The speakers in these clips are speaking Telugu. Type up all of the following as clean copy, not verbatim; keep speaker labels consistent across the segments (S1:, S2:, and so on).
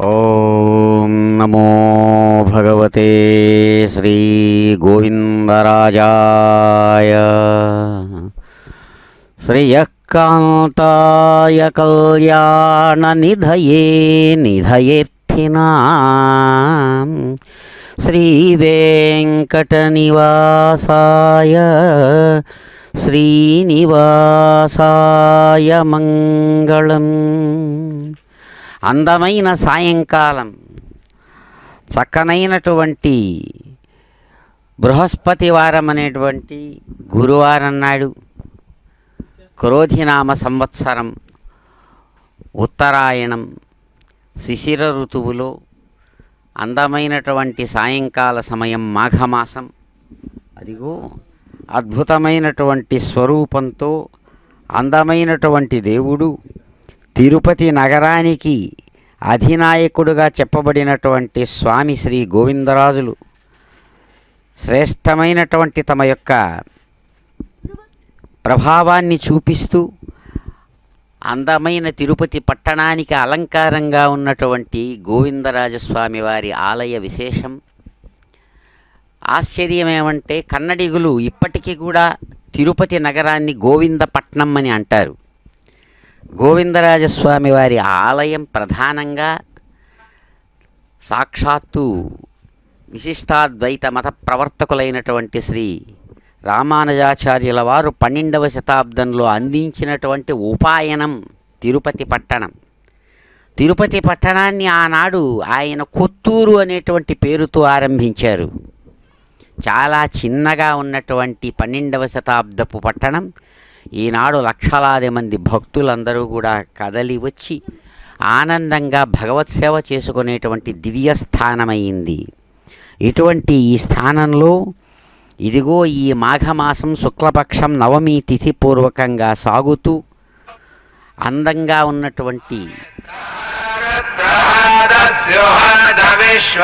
S1: ఓం నమో భగవతే శ్రీ గోవిందరాజాయ. శ్రేయకాంతాయ కళ్యాణ నిధయే నిధయేర్థినాం శ్రీ వెంకట నివాసాయ శ్రీనివాసాయ మంగళం. అందమైన సాయంకాలం, చక్కనైనటువంటి బృహస్పతి వారం అనేటువంటి గురువారం నాడు క్రోధినామ సంవత్సరం ఉత్తరాయణం శిశిర ఋతువులో అందమైనటువంటి సాయంకాల సమయం మాఘమాసం. అదిగో అద్భుతమైనటువంటి స్వరూపంతో అందమైనటువంటి దేవుడు తిరుపతి నగరానికి అధినాయకుడుగా చెప్పబడినటువంటి స్వామి శ్రీ గోవిందరాజులు శ్రేష్టమైనటువంటి తమ యొక్క ప్రభావాన్ని చూపిస్తూ అందమైన తిరుపతి పట్టణానికి అలంకారంగా ఉన్నటువంటి గోవిందరాజస్వామి వారి ఆలయ విశేషం. ఆశ్చర్యం ఏమంటే కన్నడిగులు ఇప్పటికీ కూడా తిరుపతి నగరాన్ని గోవిందపట్నం అని అంటారు. గోవిందరాజస్వామి వారి ఆలయం ప్రధానంగా సాక్షాత్తు విశిష్టాద్వైత మత ప్రవర్తకులైనటువంటి శ్రీ రామానుజాచార్యుల వారు 12వ శతాబ్దంలో అందించినటువంటి ఉపాయనం తిరుపతి పట్టణం. తిరుపతి పట్టణాన్ని ఆనాడు ఆయన కొత్తూరు అనేటువంటి పేరుతో ఆరంభించారు. చాలా చిన్నగా ఉన్నటువంటి 12వ శతాబ్దపు పట్టణం ఈనాడు లక్షలాది మంది భక్తులందరూ కూడా కదలి వచ్చి ఆనందంగా భగవత్ సేవ చేసుకునేటువంటి దివ్య స్థానమైంది. ఇటువంటి ఈ స్థానంలో ఇదిగో ఈ మాఘమాసం శుక్లపక్షం నవమి తిథి పూర్వకంగా సాగుతూ అందంగా ఉన్నటువంటి
S2: దిగ్వేష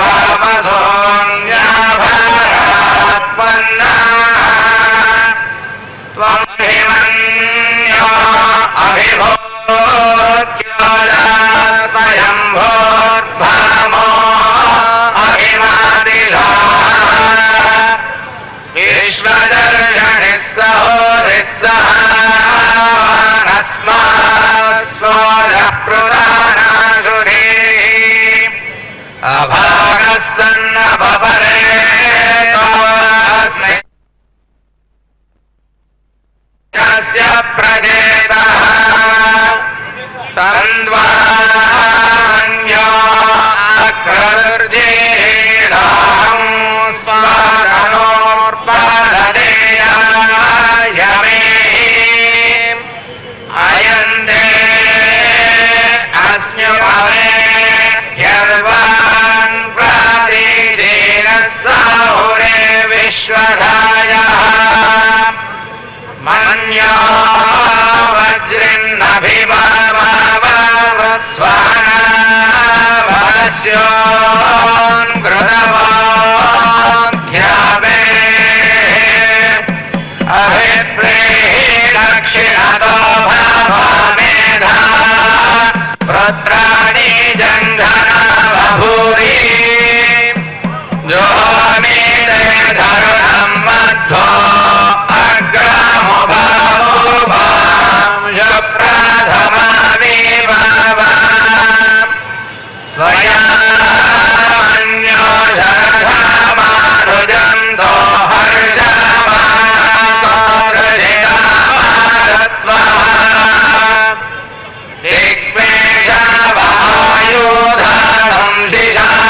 S2: వాయుధానం దిశా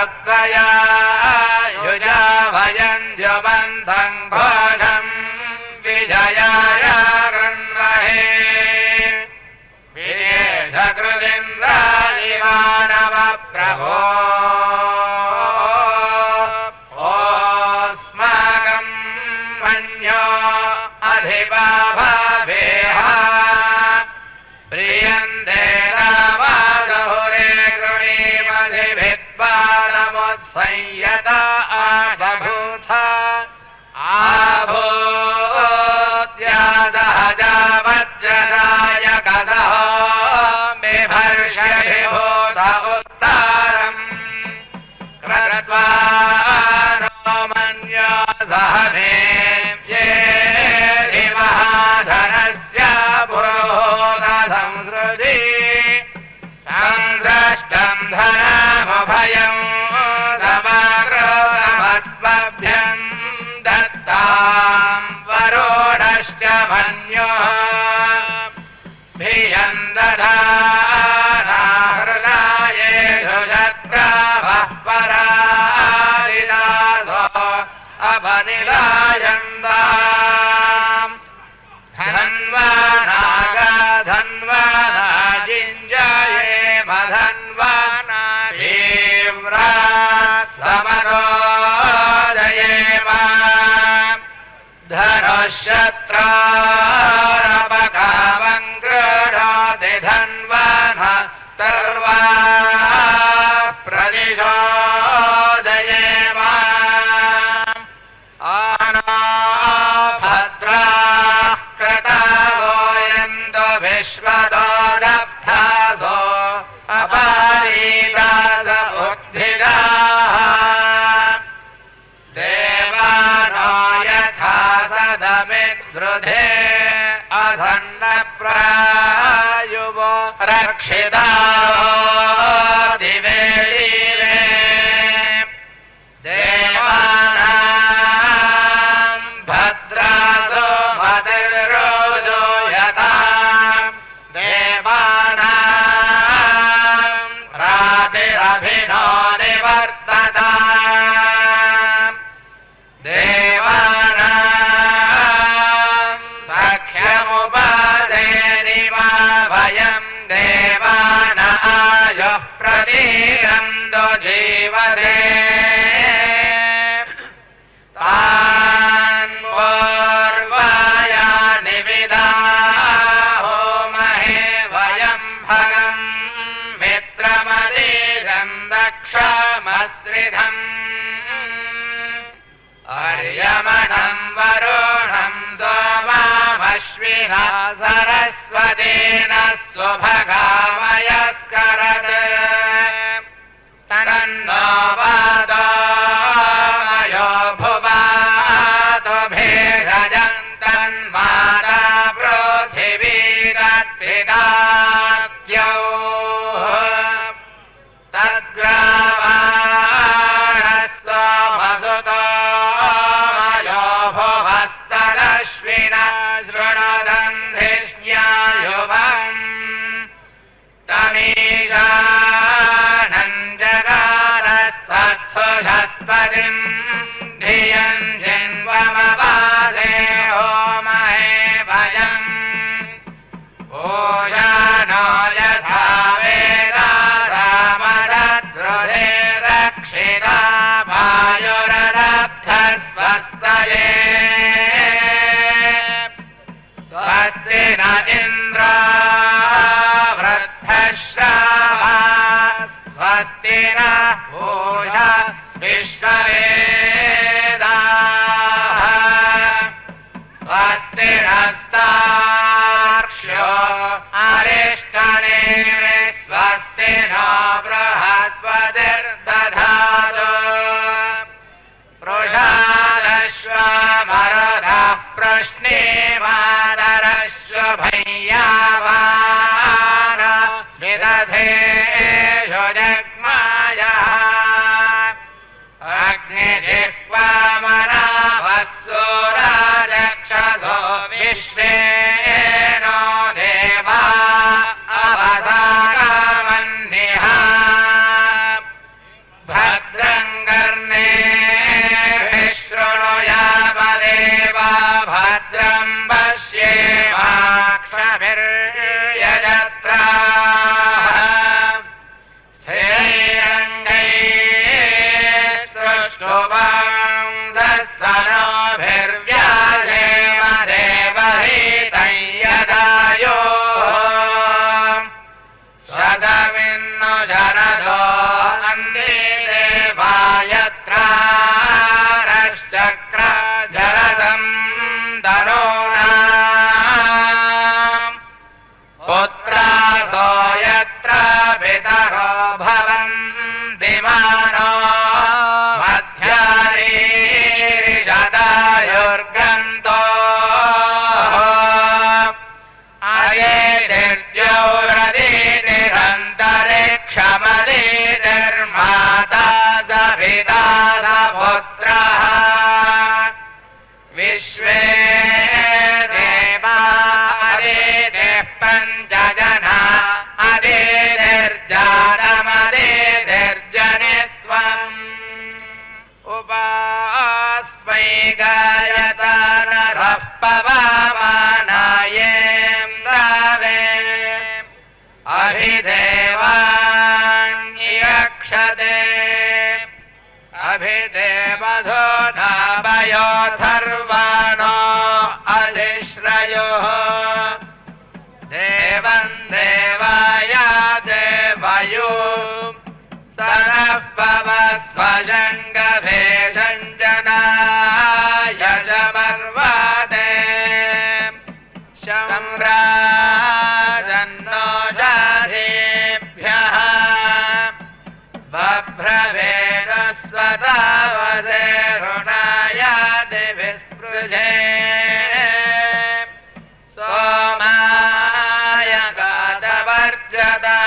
S2: भक्तया युजाभयं जुबन्धं घोषं विजयाय गृह्णहे विदेशकृदिन्द्रादिवानव प्रभो ओस्माकं मन्यो अधिपा भवेह प्रियन्ते रामादहुरे गृणीमधिभिद्वादमुत्संयत आबभूथ आभूत्यादहजा वज्रराय कसहो बिभर्षभिभूत उत्तारम् कृत्वा नो मन्यो सह मे महाधनस्य पुरोहोत संसृति संद्रष्टं धनमभयं समग्रमस्मभ्यं दत्तां वरुणश्च मन्योः भियं दधाना हृदयेषु शत्रवः परादिदासो अपनिलायन्ताम् धन्वानागा धन्वानाजिञ्जये मधन्वाना तीव्रा समरोदयेम धनुःशत्रारपकामं गृह्णाति धन्वानः सर्वा प्रदिशो जयेम विश्वदोरभ्यासो अपारीदास उद्भिदाः देवानो यथा सदमिद्रुधे अधन्नप्रायुवो रक्षितावो दिवे दिवे देवानां भद्रासो मतिर्रोजो यथा रातिरभिनो निवर्तता देवानां सख्यमुपादेनिमा भयं देवान आयुः प्रतीरन्दो जीवते तान् पूर्वाया निविदा क्षमश्रिधम् अर्यमणं वरुणं सोमामश्विना सरस्वतेन स्वभगामयस्करत् तन्नो वादो भुवातो भेषजं तन्माता पृथिवी तत्पितात्यौ तद्ग्रावाणस्व मसुतो मयो भुवस्तदश्विना शृणुदन्धिष्ण्यायुवम् तमीशानं जगारस्थस्थुषस्पतिं धियं जिन्वमवासे होमहे भयम् ओजानो यथा रक्षिता वायुरदब्धस्वस्तये स्वस्ति न इन्द्रो वृद्धश्रवा स्वस्ति न पूषा विश्ववेदाः स्वस्ति नस्तार्क्ष्यो अरिष्टनेमि स्वस्ति नो बृहस्पतिर्दधातु पृषादश्वमरुतः प्रश्नेमादरश्वभय्यावान विदधेषु जग्मायः अग्निजिह्वामनावस्सुराजक्षसो विश्वेनो देवा अवसागामन्निहा भद्र दुर्गन्तो अयेतिर्द्यौरदीतिरन्तरिक्षमदीतिर्माता सविता सपुत्रः विश्वे देवा अदितिः पञ्चजना अदितिर्जातमदितिर्जनित्वम् उपास्मै गायता नरः पवमानायेन्द्रावे अभिदेवान्यक्षते अभिदेवधो नाभयोथर्वाणो अधिश्रयोः देवं देवाय देवयो सरः पवस्वशङ्गभे सञ्जनाय समर्वते शम्राजन्नो शाधेभ्यः बभ्रवेदस्वतावसे ऋणाय दिविस्पृजे सोमाय गातवर्जता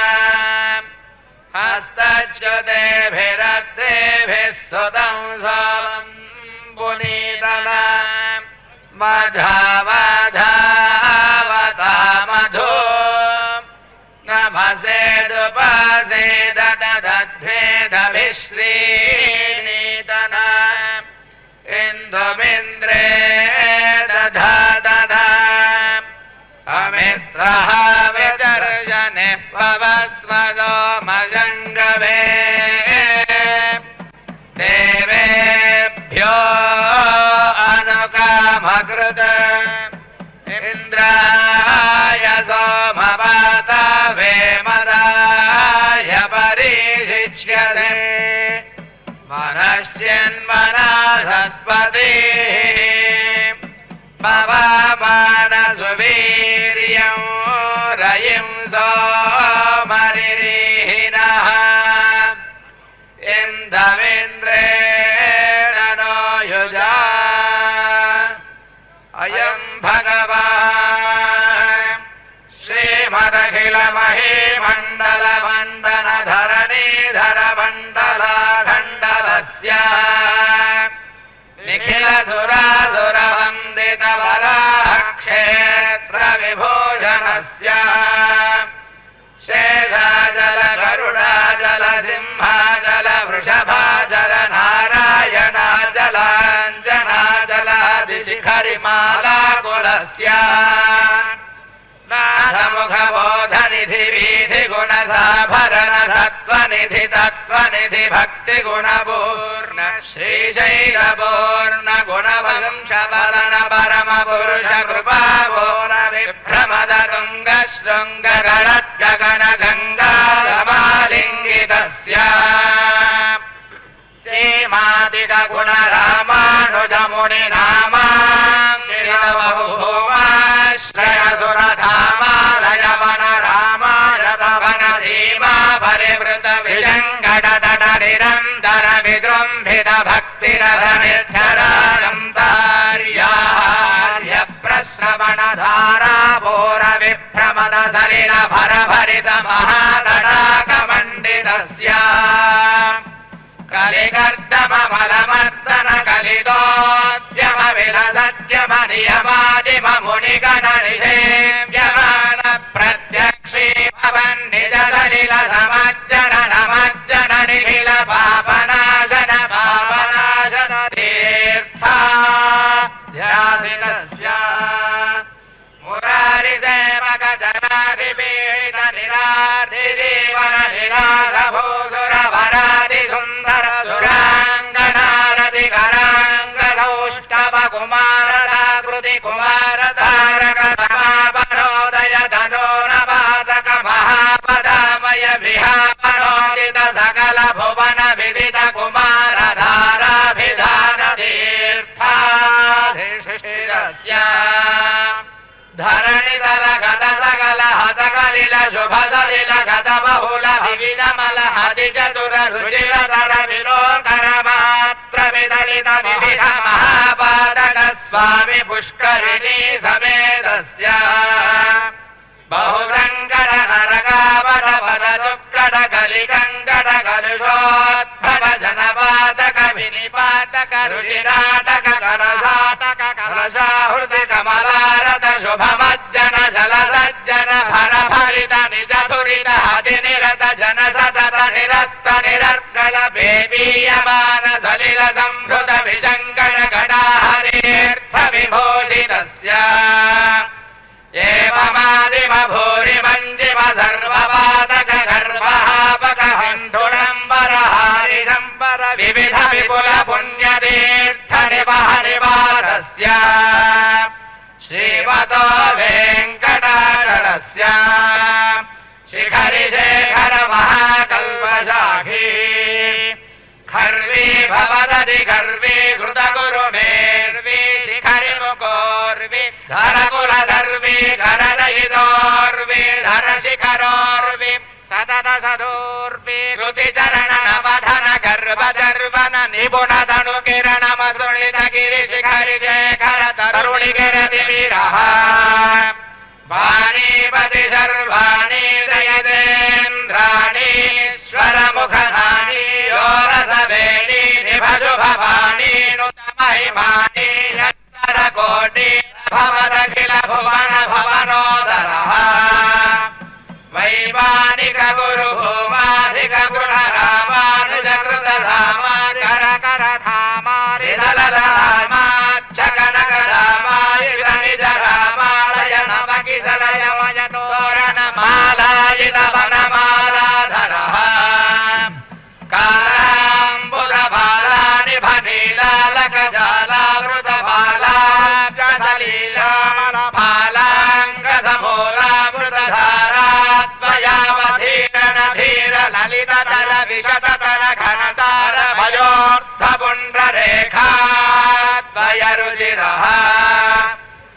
S2: हस्तच्युतेभिरग्रेभिः सुतं सोमं पुनीतना मधावधावता मधु नमसेदुपसेददध्वेदभिश्रीनीतना इन्दुमिन्द्रे दधातना अमित्रः विदर्शनिः पवस्वदो मजङ्गवे देवेभ्यो अनुकामकृत इन्द्राय सोमपातवे मदाय परिशिच्यते मनश्चिन्मनसस्पतिः पवमानसुवीर्यं रयिं सोमरिरीहिणः इन्दमिन्द्रेण नो युजा अयं भगवान् श्रीमदखिलमहीमण्डलमण्डनधरणीधरमण्डलाखण्डलस्य निखिलसुरासुरवन्दितवराहक्षेत्रविभूषणस्य शेषाजलगरुडाजलसिंहाजलवृषभाजलनारायणाजलादिशिखरिमालाकुलस्य नाथमुखबोधनिधि तत्त्वनिधि भक्तिगुणपूर्ण श्रीशैलपूर्ण गुणवंशवदन परमपुरुष कृपापूर्ण विभ्रमद तुङ्गशृङ्गगणद्गगन गङ्गा समालिङ्गितस्य सीमादिगुण रामानुजमुनिनामाश्रयसुरधामालयवन रामायतवन सीमा परिवृत विजङ्गडतट निरन्तर विजृम्भित भक्तिरसनिर्झराणन्तार्यार्य प्रश्रवणधारापूर विभ्रमद सलिल भरभरित महातडाकमण्डितस्य कलिकर्दमफलमर्दन कलितोद्यम विलसद्यम नियमादिम मुनिगण निषेव्यमान प्रत्यक्षी भवन् निज सलिल समज्जन नमज्जन निखिल पापनाशन तीर्थाध्यासितस्य मुरारिसेवक जनाधिपीडित निराधिजीवन निराधभूसुरवरादि सुन्दर सुराङ्गनारति कराङ्गदौष्टव कुमारदाकृति कुमारतारक समापनोदय धनोरपातक महापदामय विहापनोदित सकल भुवन विदित कुमारधाराभिधान तीर्थाधिष्ठितस्य धरणितल गत सकल हतकलिल शुभ सलिल गत बहुल विविध मल हति चतुर रुचिर तर विलोकन मात्र विदलित विविध महापादक स्वामी पुष्करिणी समेतस्य बहुसङ्कर नरकावर पद दुःखड कलिकङ्कड कलुषोद्भव जनपातक विनिपातक रुचिराटक करसाटक कलशाहृति कमलारत शुभमज्जन जलसज्जन भर भरित निज दुरित हति निरत जन सतत निरस्त निरर्गल बेबीयमान सलिल संहृत विशङ्कर गडाहरीर्थ विभूषितस्य एवमादिम भूरिमञ्जिम सर्वपातक गर्भहापक सिन्धुरम्बरहारि सम्पर विविध विपुल पुण्यतीर्थ निवासस्य श्रीमतो वेङ्कटाचलस्य शिखरि शेखर महाकल्पशाखी खर्वी भवदधि गर्वी घृतगुरुमेर्वी शिखरि मुकोर्वी धरकुल धर्वी करदयितोर्वी धर शिखरोर्वी सतत सदोर्वी कृति चरण नवधन गर्भदर्वन निपुण धनु किरण मसुणित गिरि शिखरि शेखर तरुणि गिरति विरह वाणीपति सर्वाणि दयतेन्द्राणीश्वर मुखधानी योरसवेणी निभशुभवाणी नुत महिमानी यत्तर कोटि भवदखिल भुवन भवनोदरः वैमानिक गुरु भूमाधिक गृह रामानुज कृत धामा कर कर धामा रिदल रामाच्छ कनक रामायुध निज रामालय नव किसलय मय तोरण मालायित वनमालाधरः कालाम्बुध बालानि भनीलालक जालावृत बाला सलीला फालाङ्ग समूलामृत धाराद्वयावधीरण धीर ललित तल विशत तल घनसार भयोर्थ पुण्ड रेखाद्वय रुचिरः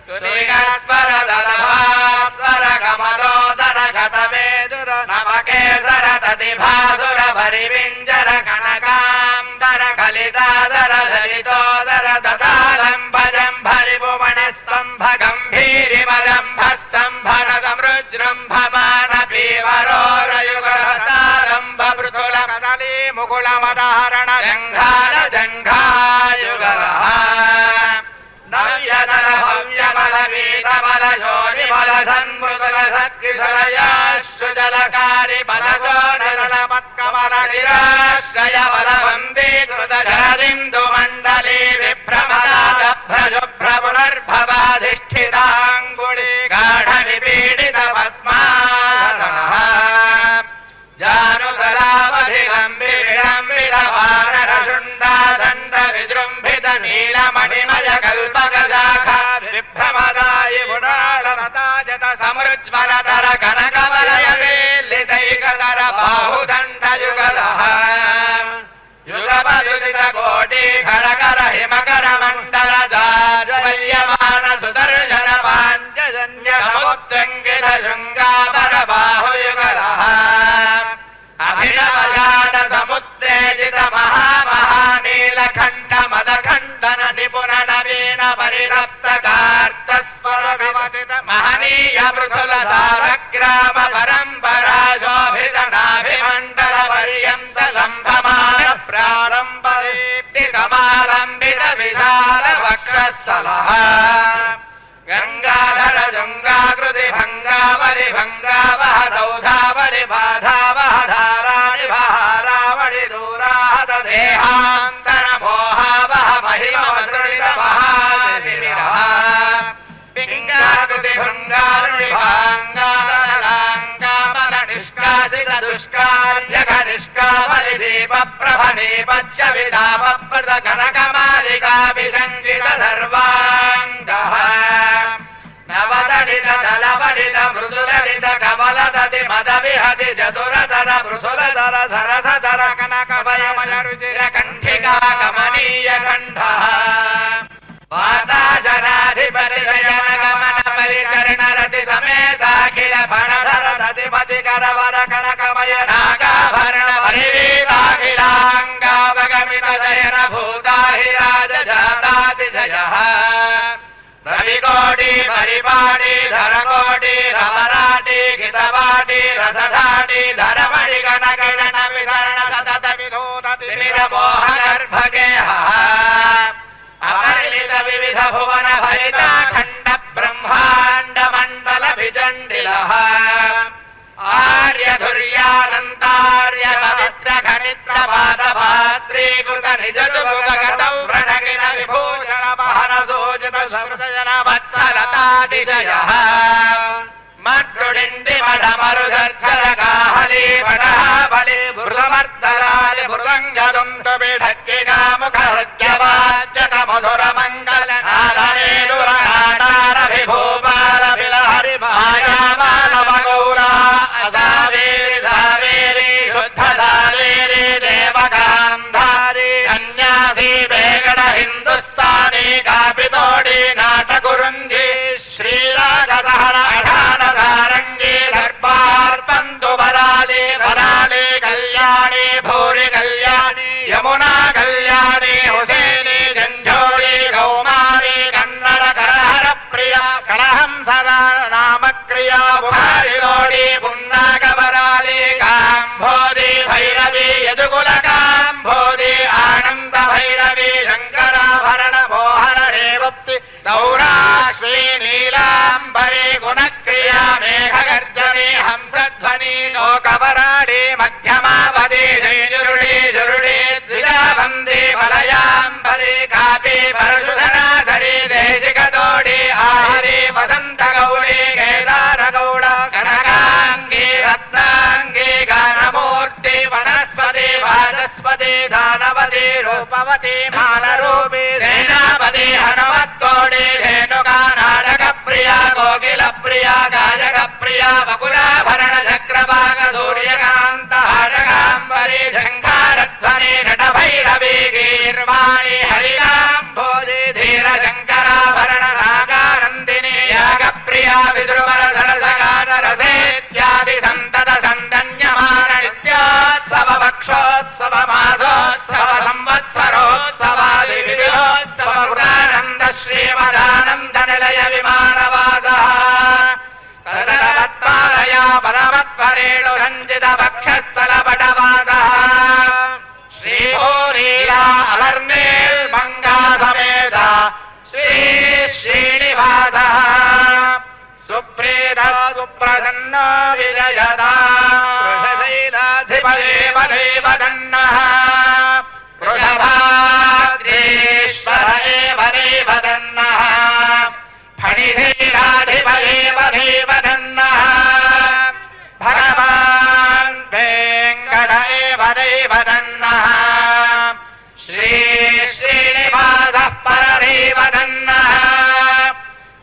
S2: सुदिगस्वर दलभास्वर कमलोदर गतमेदुर नवकेसर तदिभासुर भरिविञ्जर कनकाम्बर कलितादर ललितोदर ददालम्बजम् भरिभुवनस्तम्भ गम्भीरिमदम्भस्तम्भन समृज्रम्भमान पीवरोरयुगलतालम्ब मृदुल कदली मुकुलमदहरण जङ्घाल जङ्घायुगलः नव्यदल भव्यबल वीतबल शोनिबल सन्मृदुल सत्किशलयाश्रुजलकारि बल शोधल पत्कबल निराश्रय बल वन्दीकृत जलदिन्दु मण्डली विभ्रमदाभ्रशुभ्र पुनर्भवाधिष्ठिताङ्गुली गाढ निपीडित पद्मासनः जानुदलावधिलम्बि विलम्बित वानर शुण्डा दण्ड विजृम्भित नीलमणिमय कल्पकशाखा विभ्रमदायि गुणालताजत समृज्वलतर कनकवलय वीलितैकतर बाहुदण्डयुगलः युगपदुदित कोटि खरकर हिमकर मण्डल जाज्वल्यमान सुदर्शन पाञ्चजन्य समुद्रङ्गित शृङ्गावर बाहुयुगलः अभिनवजात समुत्तेजित महामहानीलकण्ठ मदखण्डन निपुण नवीन परिरप्त कार्तस्वर विवसित महनीय मृदुल सालग्राम परम्परा शोभित नाभिमण्डल पर्यन्त लम्भमान प्रारम्भ दीप्ति समालम्बित विशाल वक्षस्थलः गंगाधर जंगाकृति भंगावली भंगावह सौधावली बाधावह धाराणि भारावणि दूराहत देहांतर मोहावह महिमसृणित महाविरः पिंगाकृति भंगारुणि भांगालांगामन निष्कासित दुष्कार्यघ निष्कावलि दीप प्रभने पच्च विदापप्रद कनकमालिका विशङ्कित सर्वाङ्गः नवदलित दलबलित मृदुललित कमलदति मदविहति चतुरधर मृदुलधर सरसधर कनकमयमय रुचिर कण्ठिका कमनीय कण्ठः वाताशनाधिपति शयन गमन परिचरण रति समेताखिल फणधर सतिपति करवर कनकमय नागाभरण परिवीताखिलाङ्गावगमित शयन भूताहिराज जातातिशयः హరిపాటి ధరకోటి రమరాటి గితవాటి రసధాటి ధరమణి గణగణ విధరణ సతత విధూతతి మోహగర్భగేహ అపరిమిత వివిధ భువన భరిత ఖండ బ్రహ్మాండ మండల విజండిలః ఆర్యధుర్యానంతార్య పవిత్ర ఘనిత్ర పాదపాత్రీకృత నిజతుగతౌ ప్రణగిన విభూషణ పహన సూచిత స్మృతజన వత్సలతాదిశయః మట్టుడిండి మఢమరుధర్ధర కాహలి పటహాబలి మృదమర్దరాలి మృదంగదుందు బిఢక్కిగా ముఖ హృద్యవాద్యత మధుర మంగళ నారవేదుర నాటార విభూపాల బిలహరి మాయామానవ గౌరా అసావేరి సావేరి శుద్ధ సావేరి దేవగాంధారి కన్యాసి వేగడ హిందుస్థానీ కాపితోడి నాటకురుంజి శ్రీరాగసహన అఠానసారంగి దర్బార్ పంతు వరాలి వరాలి కళ్యాణి భూరి కళ్యాణి యమునా కళ్యాణి హుసేని జంఝోళి కౌమారి కన్నడ కరహర ప్రియ కళహంసర నామక్రియ బుహారిలోడి పున్నాగవరాలి కాంభోది భైరవి యదుకుల కాంభోది ఆనంద భైరవి శంకరాభరణ మోహన రేవప్తి సౌరాశ్రీ నీలాంబరి గుణక్రియా మేఘగర్జని హంసధ్వని లోకవరాడి మధ్యమావధి జయురుడి జురుడి ద్విజాబంది వలయాంబరి కాపి పరశుధరాసరి దేశికతోడి ఆహరి వసంత గౌళి కేదార గౌడ కనకాంగి రత్నాంగి గానమూర్తి వనస్పతి వాచస్పతి దానవతి రూపవతి మానరూపి సేనాపతి హనుమత్తోడి ధేనుకా నాటక ప్రియ కోకిల ప్రియ గాయక ప్రియ వకులాభరణ చక్రభాగ సూర్యకాంత హరకాంబరి శంఖారధ్వని నట భైరవి గీర్వాణి హరికాంబోధి ధీర శంకరాభరణ నాగానందిని యాగ ప్రియ విద్రువర సరసగాన రసేత్యాది సంతత సందన్యమాన నిత్యోత్సవ భక్షోత్సవ మాసోత్సవ సంవత్సరోత్సవాది వివిధోత్సవ కృతానంద శ్రీమదానంద నిలయ విమానవాస సదరవత్పాలయ పరమత్వరేణు సంజిత భక్షస్థల పటవాస శ్రీభూరీలా అలర్మేల్ మంగా సమేత శ్రీ శ్రీనివాస సుప్రీత సుప్రసన్నో విజయతా వృషశైలాధిపదేవ దేవదన్నః వృషభాద్రీశ్వర ఏవ దేవదన్నః ఫణిధీరాధిపదేవ దేవదన్నః భగవాన్ వెంకట ఏవ దేవదన్నః శ్రీ శ్రీనివాసః పరదేవదన్నః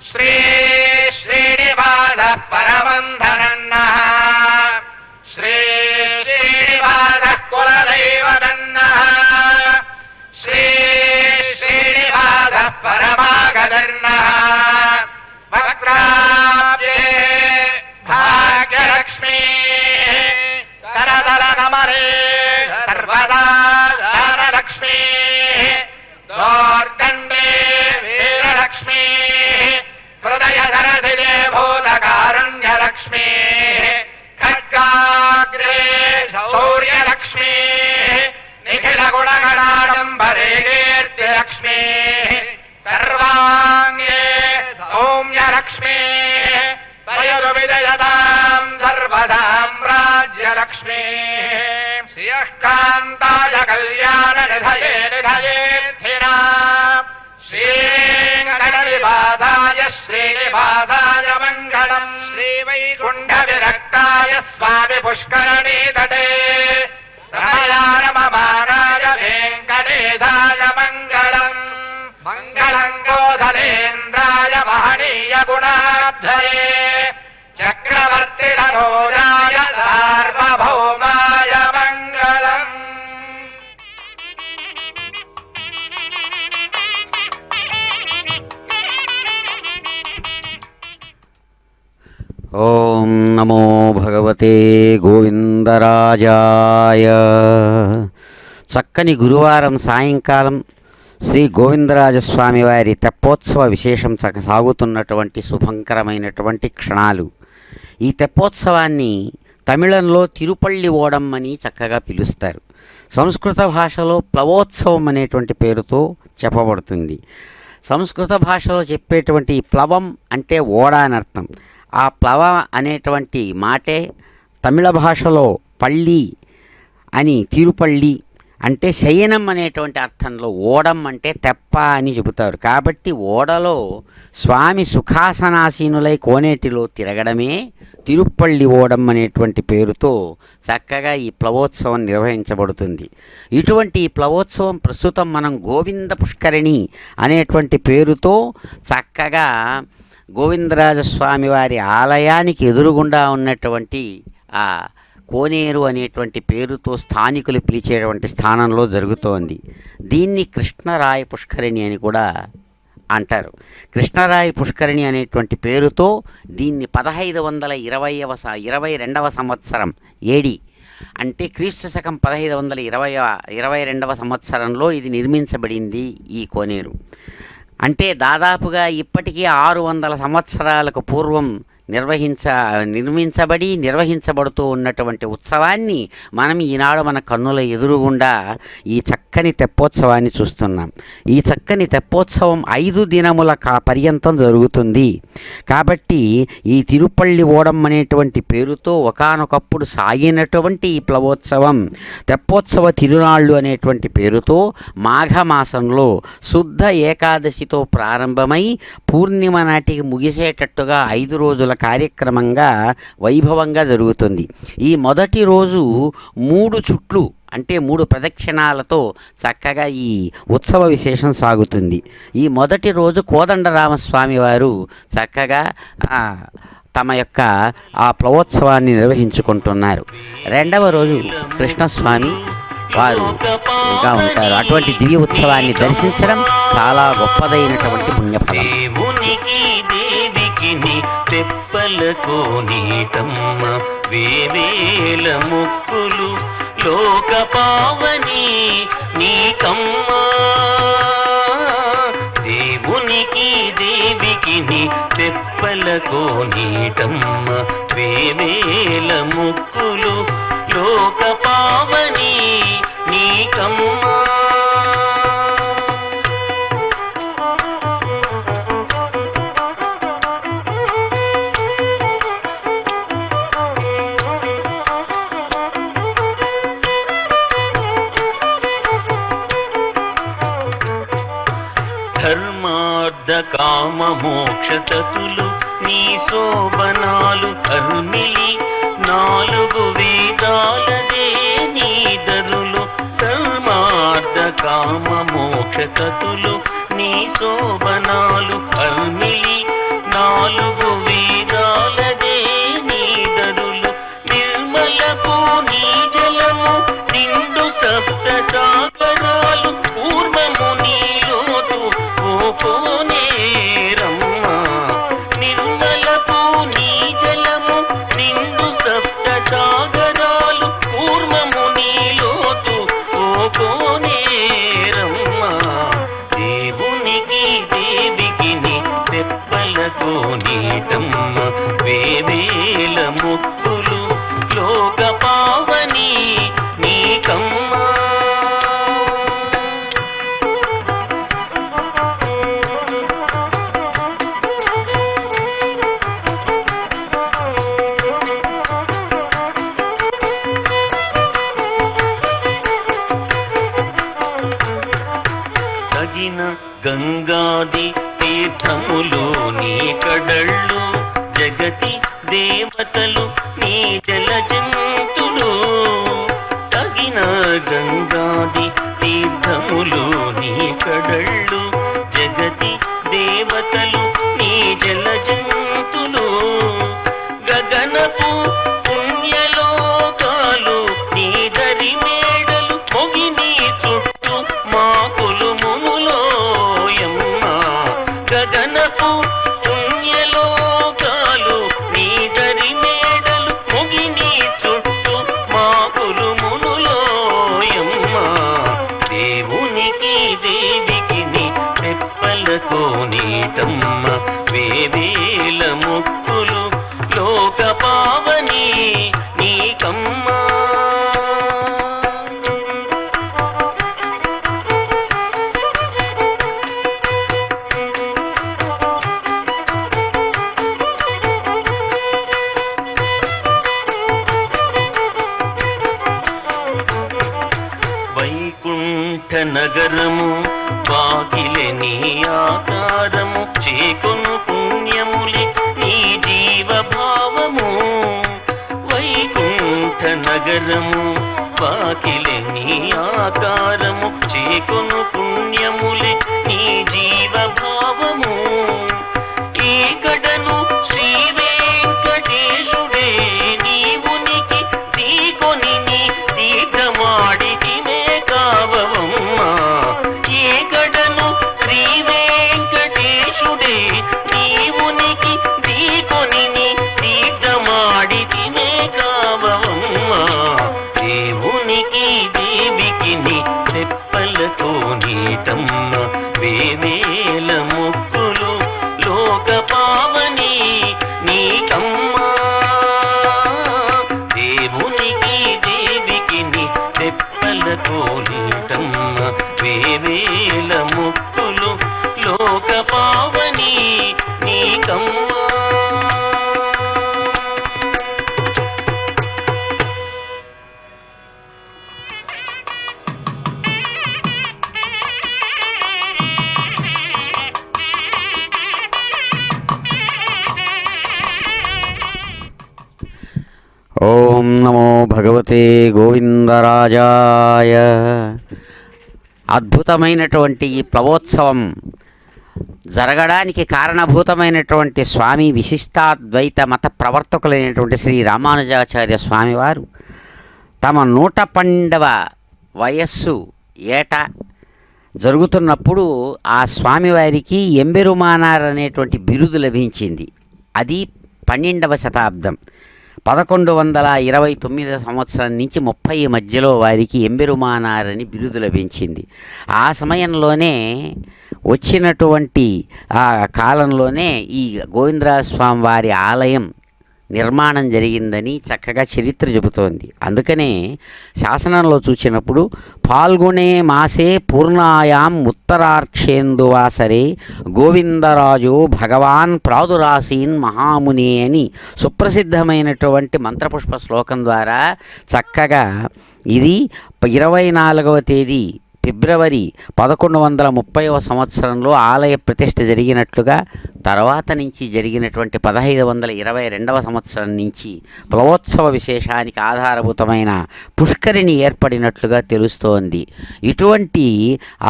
S2: శ్రీ శ్రీనివాసః పరమంధనన్నః శ్రీ శ్రీనివాసః కులదైవదన్నః శ్రీ శ్రీనివాసః పరమాగదన్నః వక్రాబ్జే భాగ్యలక్ష్మీ కరదల కమలే సర్వదా ధనలక్ష్మీ దోర్దండే వీరలక్ష్మీ హృదయ సరసిదే భూతకారుణ్యలక్ష్మీ ఖడ్గాగ్రే శౌర్యలక్ష్మీ నిఖిల గుణగణాడంబరే కీర్తిలక్ష్మీ సర్వాంగే సౌమ్యలక్ష్మీ వయదు విజయతాం సర్వసామ్రాజ్యలక్ష్మీ శ్రియః కాంతాయ కళ్యాణ నిధయే నిధయేర్థినా శ్రీవేంకటనివాసాయ శ్రీనివాసాయ మంగళం శ్రీవైకుంఠ విరక్తాయ స్వామి పుష్కరణీ తటే రమయా రమమానాయ వెంకటేశాయ మంగళం మంగళం గోధలేంద్రాయ మహనీయ గుణాధ్వరే చక్రవర్తి ధనోజాయ సార్వభౌమాయ మంగళం.
S1: ఓం నమో భగవతే గోవిందరాజాయ. చక్కని గురువారం సాయంకాలం శ్రీ గోవిందరాజస్వామి వారి తెప్పోత్సవ విశేషం సాగుతున్నటువంటి శుభంకరమైనటువంటి క్షణాలు. ఈ తెప్పోత్సవాన్ని తమిళంలో తిరుపల్లి ఓడం అని చక్కగా పిలుస్తారు. సంస్కృత భాషలో ప్లవోత్సవం అనేటువంటి పేరుతో చెప్పబడుతుంది. సంస్కృత భాషలో చెప్పేటువంటి ప్లవం అంటే ఓడ అని అర్థం. ఆ ప్లవ అనేటువంటి మాటే తమిళ భాషలో పల్లి అని, తిరుపల్లి అంటే శయనం అనేటువంటి అర్థంలో, ఓడం అంటే తెప్ప అని చెబుతారు. కాబట్టి ఓడలో స్వామి సుఖాసనాసీనులై కోనేటిలో తిరగడమే తిరుపల్లి ఓడం అనేటువంటి పేరుతో చక్కగా ఈ ప్లవోత్సవం నిర్వహించబడుతుంది. ఇటువంటి ఈ ప్లవోత్సవం ప్రస్తుతం మనం గోవింద పుష్కరిణి అనేటువంటి పేరుతో చక్కగా గోవిందరాజస్వామి వారి ఆలయానికి ఎదురుగుండా ఉన్నటువంటి ఆ కోనేరు అనేటువంటి పేరుతో స్థానికులు పిలిచేటువంటి స్థానంలో జరుగుతోంది. దీన్ని కృష్ణరాయ పుష్కరిణి అని కూడా అంటారు. కృష్ణరాయ పుష్కరిణి అనేటువంటి పేరుతో దీన్ని 1522వ సంవత్సరం ఏడి అంటే క్రీస్తు శకం 1522వ సంవత్సరంలో ఇది నిర్మించబడింది. ఈ కోనేరు అంటే దాదాపుగా ఇప్పటికీ 600 సంవత్సరాలకు పూర్వం నిర్వహించబడుతూ ఉన్నటువంటి ఉత్సవాన్ని మనం ఈనాడు మన కన్నుల ఎదురుగుండా ఈ చక్కని తెప్పోత్సవాన్ని చూస్తున్నాం. ఈ చక్కని తెప్పోత్సవం 5 దినముల పర్యంతం జరుగుతుంది. కాబట్టి ఈ తిరుపల్లి ఓడం అనేటువంటి పేరుతో ఒకానొకప్పుడు సాగినటువంటి ఈ ప్లవోత్సవం తెప్పోత్సవ తిరునాళ్ళు అనేటువంటి పేరుతో మాఘమాసంలో శుద్ధ ఏకాదశితో ప్రారంభమై పూర్ణిమ నాటికి ముగిసేటట్టుగా 5 రోజుల కార్యక్రమంగా వైభవంగా జరుగుతుంది. ఈ మొదటి రోజు 3 చుట్లు అంటే 3 ప్రదక్షిణాలతో చక్కగా ఈ ఉత్సవ విశేషం సాగుతుంది. ఈ మొదటి రోజు కోదండరామస్వామి వారు చక్కగా తమ యొక్క ఆ ప్లవోత్సవాన్ని నిర్వహించుకుంటున్నారు. రెండవ రోజు కృష్ణస్వామి వారు ఇంకా ఉంటారు. అటువంటి దివ్య ఉత్సవాన్ని దర్శించడం చాలా గొప్పదైనటువంటి పుణ్యఫలం.
S3: తెప్పలకు నీటమ్మ వేవేల ముక్కులు లోక పావని నీకమ్మ దేవునికి దేవికి తెప్పలకు నీటమ్మ వేవేల ముక్కులు లోక పావని నీకమ్మ ధర్మార్థ కామ మోక్ష తతులు నీ శోభనాలు అరుమిలి 4 వేదాలదే నీ దరులు. ధర్మార్థ కామ మోక్ష తతులు నీ శోభనాలు అరుమిలి 4 వేదాలదే నీ దరులు. నిర్మలకు నీ జలము నిండు సప్త సాగరాలు పూర్వము నీలోటు కోనేరమ్మ. నిర్మలకు నీ జలము నిండు సప్త సాగరాలు పూర్వము నీలోటు కోనేరమ్మ. దేవునికి దేవికి తెప్పలకు నీటమ్మ వేవేల ముక్కులు లోక పావని నీకమ్మ. తగిన గంగాది తీర్థములు నీ కడళ్ళు జగతి దేవతలు నీ జలజంతులు. తగిన గంగాది తీర్థములు నీ కడళ్ళు జగతి దేవతలు నీ జలజంతులు. గగనపు పుణ్యలోకాలు నీ దరి మేడలు మొగిని చుట్టూ మాకులు ముములోయమ్మ. గగనపు పుణ్యలోకాలు నీ దరి మేడలు మొగిని చుట్టూ మాకులు మునులోయమ్మ. దేవునికి దేవికి వేవేల ముక్కులు లోక పావని నీకమ్మా. వైకుంఠ నగరము వాకిలే నీ ఆకారము, చేకొను పుణ్యములే నీ జీవభావము. వైకుంఠ నగరము వాకిలే నీ ఆకారము, చేకొను పుణ్యములే నీ జీవభావము. ఈకడను శ్రీ వెంకటేశుడే నీవునికి తీకొని నీ దీర్ఘమాడితినే కావవమ్మా. ఈకడను శ్రీ వెంకటేశుడే నీవునికి తీకొని నీ దీర్ఘమాడితినే కావవమ్మా. దేవునికి దేవికి నీ తెప్పలతో నీటమ్మ, వేవేల ముక్కులు లోక పావని నీకమ్మా. దేవునికి దేవికి నీ తెప్పలతో నీటమ్మ, వేవేల ముక్కులు లోక పావని నీకమ్మా.
S1: ఓం నమో భగవతే గోవిందరాజాయ. అద్భుతమైనటువంటి ఈ ప్లవోత్సవం జరగడానికి కారణభూతమైనటువంటి స్వామి విశిష్టాద్వైత మత ప్రవర్తకులైనటువంటి శ్రీ రామానుజాచార్య స్వామివారు తమ 112వ వయస్సు ఏట జరుగుతున్నప్పుడు ఆ స్వామివారికి ఎంబెరుమానార్ అనేటువంటి బిరుదు లభించింది. అది 12వ శతాబ్దం. 1129 సంవత్సరం నుంచి 30 మధ్యలో వారికి ఎంబెరుమానార్ అని బిరుదు లభించింది. ఆ సమయంలోనే వచ్చినటువంటి ఆ కాలంలోనే ఈ గోవిందరాజస్వామి వారి ఆలయం నిర్మాణం జరిగిందని చక్కగా చరిత్ర చెబుతోంది. అందుకనే శాసనంలో చూసినప్పుడు పాల్గొనే మాసే పూర్ణాయాం ఉత్తరార్క్షేందువాసరే గోవిందరాజు భగవాన్ ప్రాదురాసీన్ మహాముని అని సుప్రసిద్ధమైనటువంటి మంత్రపుష్ప శ్లోకం ద్వారా చక్కగా ఇది 24వ తేదీ ఫిబ్రవరి 1130వ సంవత్సరంలో ఆలయ ప్రతిష్ఠ జరిగినట్లుగా, తర్వాత నుంచి జరిగినటువంటి 1522వ సంవత్సరం నుంచి ప్లవోత్సవ విశేషానికి ఆధారభూతమైన పుష్కరిణి ఏర్పడినట్లుగా తెలుస్తోంది. ఇటువంటి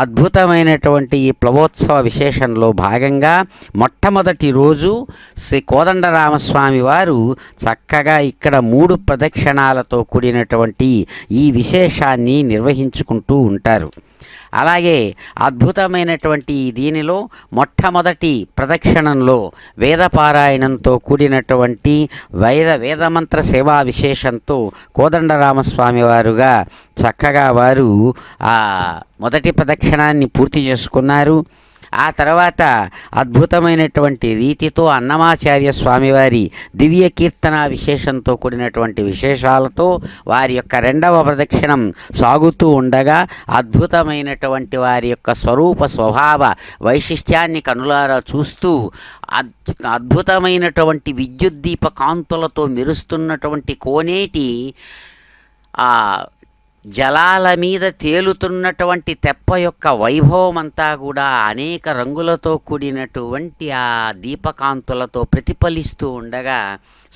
S1: అద్భుతమైనటువంటి ఈ ప్లవోత్సవ విశేషంలో భాగంగా మొట్టమొదటి రోజు శ్రీ కోదండరామస్వామి వారు చక్కగా ఇక్కడ 3 ప్రదక్షిణాలతో కూడినటువంటి ఈ విశేషాన్ని నిర్వహించుకుంటూ ఉంటారు. అలాగే అద్భుతమైనటువంటి దీనిలో మొట్టమొదటి ప్రదక్షిణంలో వేదపారాయణంతో కూడినటువంటి వేదమంత్ర సేవా విశేషంతో కోదండరామస్వామి వారుగా చక్కగా వారు ఆ మొదటి ప్రదక్షిణాన్ని పూర్తి చేసుకున్నారు. ఆ తర్వాత అద్భుతమైనటువంటి రీతితో అన్నమాచార్య స్వామివారి దివ్య కీర్తన విశేషంతో కూడినటువంటి విశేషాలతో వారి యొక్క 2వ ప్రదక్షిణం సాగుతూ ఉండగా అద్భుతమైనటువంటి వారి యొక్క స్వరూప స్వభావ వైశిష్ట్యాన్ని కనులారా చూస్తూ అద్భుతమైనటువంటి విద్యుద్దీప కాంతులతో మెరుస్తున్నటువంటి కోనేటి జలాల మీద తేలుతున్నటువంటి తెప్ప యొక్క వైభవం అంతా కూడా అనేక రంగులతో కూడినటువంటి ఆ దీపకాంతులతో ప్రతిఫలిస్తూ ఉండగా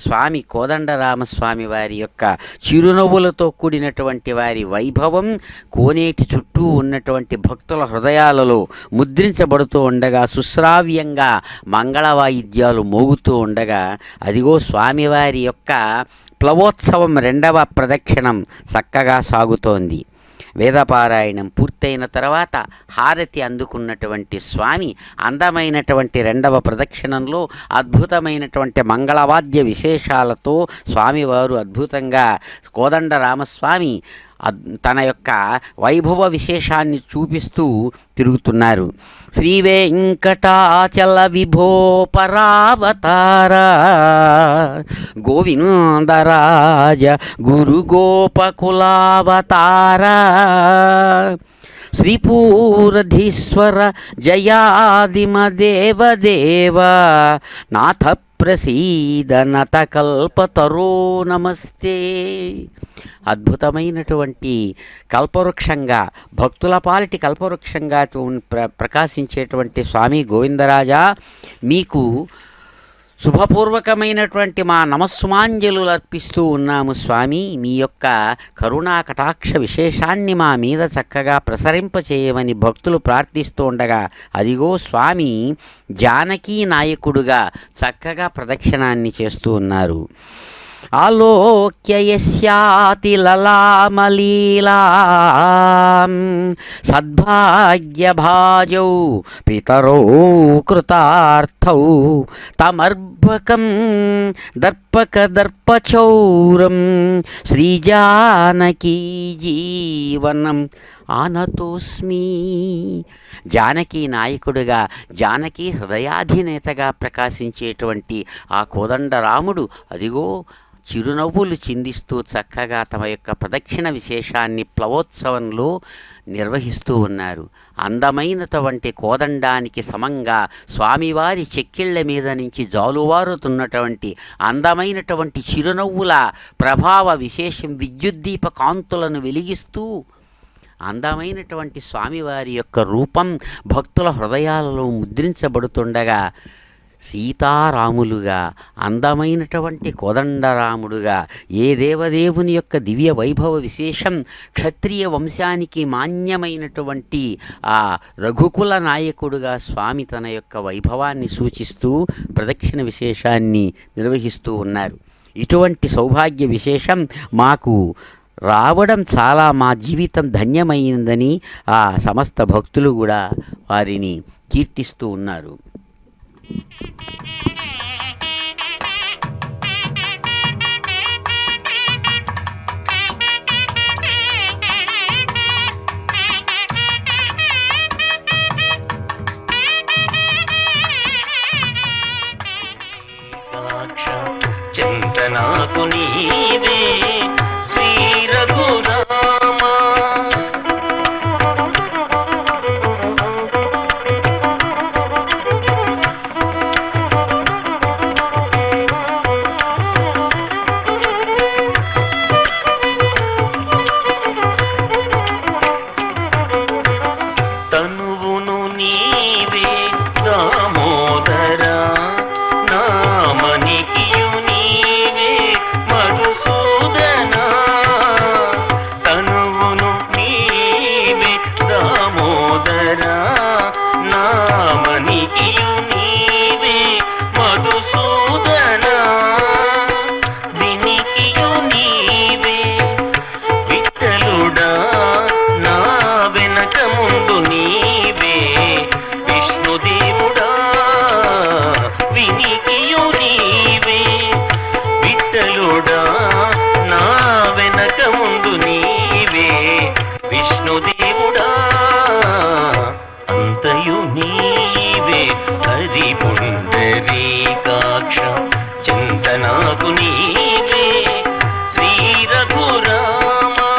S1: స్వామి కోదండరామస్వామి వారి యొక్క చిరునవ్వులతో కూడినటువంటి వారి వైభవం కోనేటి చుట్టూ ఉన్నటువంటి భక్తుల హృదయాలలో ముద్రించబడుతూ ఉండగా సుశ్రావ్యంగా మంగళవాయిద్యాలు మోగుతూ ఉండగా అదిగో స్వామివారి యొక్క ప్లవోత్సవం 2వ ప్రదక్షిణం చక్కగా సాగుతోంది. వేదపారాయణం పూర్తయిన తర్వాత హారతి అందుకున్నటువంటి స్వామి అందమైనటువంటి 2వ ప్రదక్షిణంలో అద్భుతమైనటువంటి మంగళవాద్య విశేషాలతో స్వామివారు అద్భుతంగా కోదండరామస్వామి తన యొక్క వైభవ విశేషాన్ని చూపిస్తూ తిరుగుతున్నారు. శ్రీ వెంకటాచల విభో పరావతార గోవిందరాజ గురు గోపకులావతార శ్రీపూరధీశ్వర జయాదిమ దేవదేవ నాథ ప్రసీద నత కల్పతరో నమస్తే. అద్భుతమైనటువంటి కల్పవృక్షంగా, భక్తుల పాలిటి కల్పవృక్షంగా ప్రకాశించేటువంటి స్వామి గోవిందరాజా, మీకు శుభపూర్వకమైనటువంటి మా నమస్సుమాంజలు అర్పిస్తూ ఉన్నాము స్వామి. మీ యొక్క కరుణా కటాక్ష విశేషాన్ని మా మీద చక్కగా ప్రసరింపచేయమని భక్తులు ప్రార్థిస్తూ ఉండగా, అదిగో స్వామి జానకీ నాయకుడుగా చక్కగా ప్రదక్షిణాన్ని చేస్తూ ఉన్నారు. ఆలోక్య యస్యాతి లలామలీలా సద్భాగ్యభాజౌ పితరౌ కృతార్థౌ తమర్భకం దర్పకదర్పచౌరం శ్రీజానకీ జీవనం ఆనతోస్మి. జానకీ నాయకుడిగా, జానకీ హృదయాధినేతగా ప్రకాశించేటువంటి ఆ కోదండరాముడు అదిగో చిరునవ్వులు చిందిస్తూ చక్కగా తమ యొక్క ప్రదక్షిణ విశేషాన్ని ప్లవోత్సవంలో నిర్వహిస్తూ ఉన్నారు. అందమైనటువంటి కోదండానికి సమంగా స్వామివారి చెక్కిళ్ల మీద నుంచి జాలువారుతున్నటువంటి అందమైనటువంటి చిరునవ్వుల ప్రభావ విశేషం విద్యుద్దీప కాంతులను వెలిగిస్తూ అందమైనటువంటి స్వామివారి యొక్క రూపం భక్తుల హృదయాలలో ముద్రించబడుతుండగా, సీతారాములుగా, అందమైనటువంటి కోదండరాముడుగా, ఏ దేవదేవుని యొక్క దివ్య వైభవ విశేషం క్షత్రియ వంశానికి మాన్యమైనటువంటి ఆ రఘుకుల నాయకుడుగా స్వామి తన యొక్క వైభవాన్ని సూచిస్తూ ప్రదక్షిణ విశేషాన్ని నిర్వహిస్తూ ఉన్నారు. ఇటువంటి సౌభాగ్య విశేషం మాకు రావడం చాలా మా జీవితం ధన్యమైందని ఆ సమస్త భక్తులు కూడా వారిని కీర్తిస్తూ ఉన్నారు.
S3: చింతనాకు నీవే శ్రీ రఘురామా, తనువును నీవే దామోదరా, నామనికియు నీవే మధుసూదనా, తనువును నీవే దామోదరా, నామనికియు నీవే మధుసూదనా, వినికియు నీవే విఠలుడా, నా వెనక ముందు నీవే విష్ణుదేవుడా, వినికియు నీవే విఠలుడా, నా వెనక ముందు నీవే విష్ణుదేవుడా, అంతయు నీవే హరి పుండరీకాక్ష, చింతనాకు నీవే శ్రీ రఘురామా.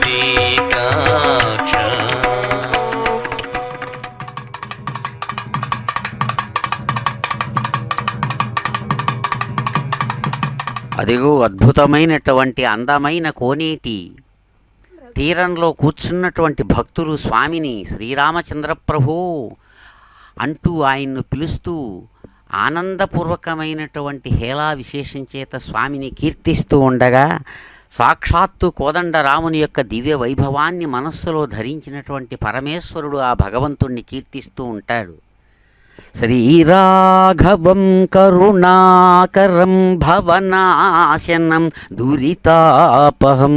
S3: పుండరీకాక్ష.
S1: అదిగో అద్భుతమైనటువంటి అందమైన కోనేటి తీరంలో కూర్చున్నటువంటి భక్తులు స్వామిని శ్రీరామచంద్ర ప్రభు అంటూ ఆయన్ను పిలుస్తూ ఆనందపూర్వకమైనటువంటి హేళా విశేషం చేత స్వామిని కీర్తిస్తూ ఉండగా సాక్షాత్తు కోదండరాముని యొక్క దివ్య వైభవాన్ని మనస్సులో ధరించినటువంటి పరమేశ్వరుడు ఆ భగవంతుణ్ణి కీర్తిస్తూ ఉంటాడు. శ్రీరాఘవం కరుణాకరం భవనాశనం దురితాపహం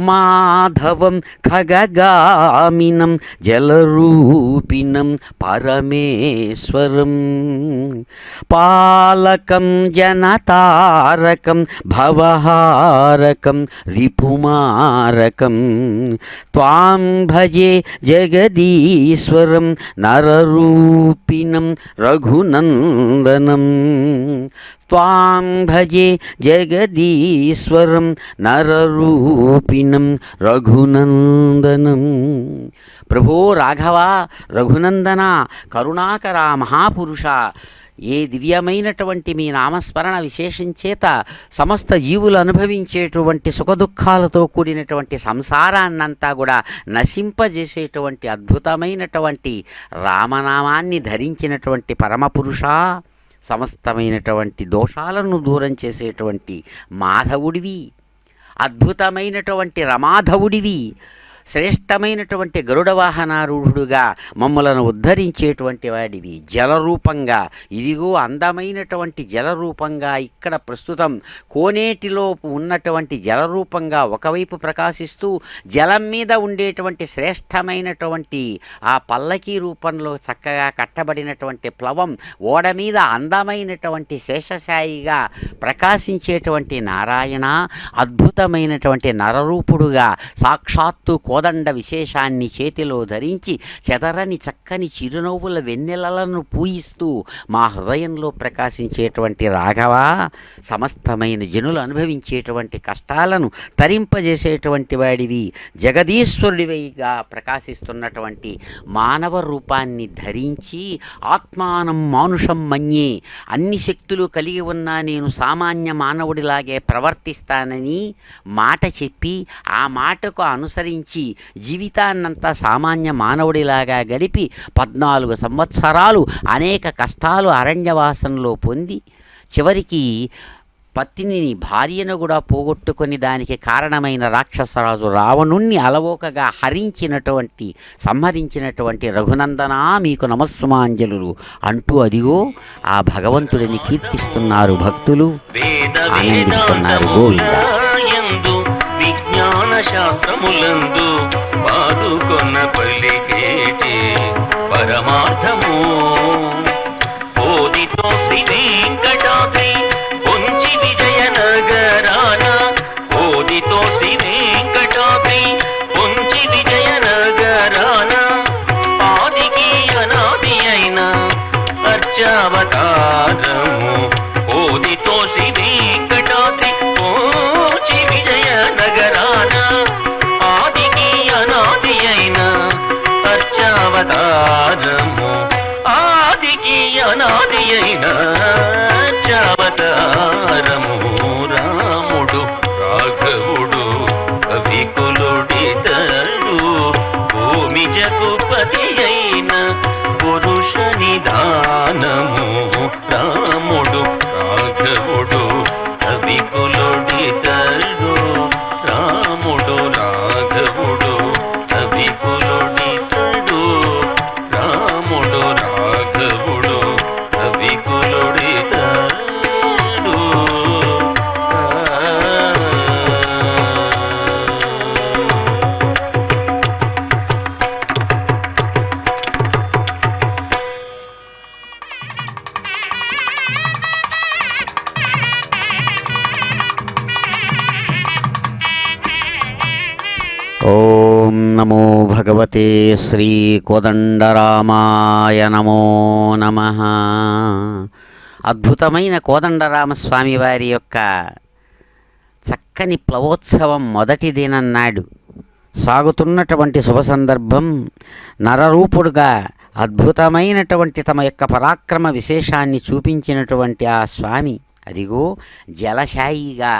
S1: మాధవం ఖగగామినం జలరూపిణం పరమేశ్వరం పాలకం జనతారకం భవహారకం రిపుమారకం త్వాం భజే జగదీశ్వరం నరరూపిణం రఘునందనం త్వాం భజే జగదీశ్వరం నరరూపిణం రఘునందనం. ప్రభో రాఘవ, రఘునందన, కరుణాకర, మహాపురుష, ఏ దివ్యమైనటువంటి మీ నామస్మరణ విశేషం చేత సమస్త జీవులు అనుభవించేటువంటి సుఖదుఖాలతో కూడినటువంటి సంసారాన్నంతా కూడా నశింపజేసేటువంటి అద్భుతమైనటువంటి రామనామాన్ని ధరించినటువంటి పరమపురుష, సమస్తమైనటువంటి దోషాలను దూరం చేసేటువంటి మాధవుడివి, అద్భుతమైనటువంటి రమాధవుడివి, శ్రేష్టమైనటువంటి గరుడ వాహనారూఢుడుగా మమ్మలను ఉద్ధరించేటువంటి వాడివి. జలరూపంగా, ఇదిగో అందమైనటువంటి జలరూపంగా ఇక్కడ ప్రస్తుతం కోనేటిలో ఉన్నటువంటి జలరూపంగా ఒకవైపు ప్రకాశిస్తూ జలం మీద ఉండేటువంటి శ్రేష్టమైనటువంటి ఆ పల్లకీ రూపంలో చక్కగా కట్టబడినటువంటి ప్లవం ఓడ మీద అందమైనటువంటి శేషశాయిగా ప్రకాశించేటువంటి నారాయణ, అద్భుతమైనటువంటి నరరూపుడుగా సాక్షాత్తు కోదండ విశేషాన్ని చేతిలో ధరించి చెదరని చక్కని చిరునవ్వుల వెన్నెలలను పూయిస్తూ మా హృదయంలో ప్రకాశించేటువంటి రాఘవ, సమస్తమైన జనులు అనుభవించేటువంటి కష్టాలను తరింపజేసేటువంటి వాడివి, జగదీశ్వరుడివిగా ప్రకాశిస్తున్నటువంటి మానవ రూపాన్ని ధరించి ఆత్మానం మానుషం మన్యే, అన్ని శక్తులు కలిగి ఉన్నా నేను సామాన్య మానవుడిలాగే ప్రవర్తిస్తానని మాట చెప్పి ఆ మాటకు అనుసరించి జీవితాన్నంతా సామాన్య మానవుడిలాగా గడిపి 14 సంవత్సరాలు అనేక కష్టాలు అరణ్యవాసంలో పొంది చివరికి పత్నిని, భార్యను కూడా పోగొట్టుకొని దానికి కారణమైన రాక్షసరాజు రావణుణ్ణి అలవోకగా సంహరించినటువంటి రఘునందనా మీకు నమస్సుమాంజలు అంటూ అదిగో ఆ భగవంతుడిని కీర్తిస్తున్నారు భక్తులు, ఆనందిస్తున్నారు. గోవింద
S3: విజ్ఞాన శాస్త్రములందు పాదుకొన్న పలికేటి పరమార్థము బోధితో శ్రీ వెంకటాద్రి పొంచి విజయనగరాన, బోధితో శ్రీ వెంకటాద్రి పొంచి విజయనగరాన ఆదికి అనాది అయిన అర్చావతారము బోధితో శ్రీ వెంకటాద్రి పొంచి విజయనగరాన ఆదికి అనాది అయిన అర్చావతారము ఆదికి అనాది అయిన అర్చావతారము రాముడు రాఘవుడు కవికులుడితడు భూమి జగుపతి అయిన పురుష నిదానము రాముడు రాఘవుడు కవికులుడితడు రాముడు రాఘవుడు కవికులుడితడు రాముడు రాఘవుడు కవికులుడితడు.
S1: ఓం నమో భగవతే శ్రీ కోదండరామాయ నమో నమః. అద్భుతమైన కోదండరామస్వామి వారి యొక్క చక్కని ప్లవోత్సవం మొదటి దినం నాడు సాగుతున్నటువంటి శుభ సందర్భం. నరరూపుడుగా అద్భుతమైనటువంటి తమ యొక్క పరాక్రమ విశేషాన్ని చూపించినటువంటి ఆ స్వామి అదిగో జలశాయిగా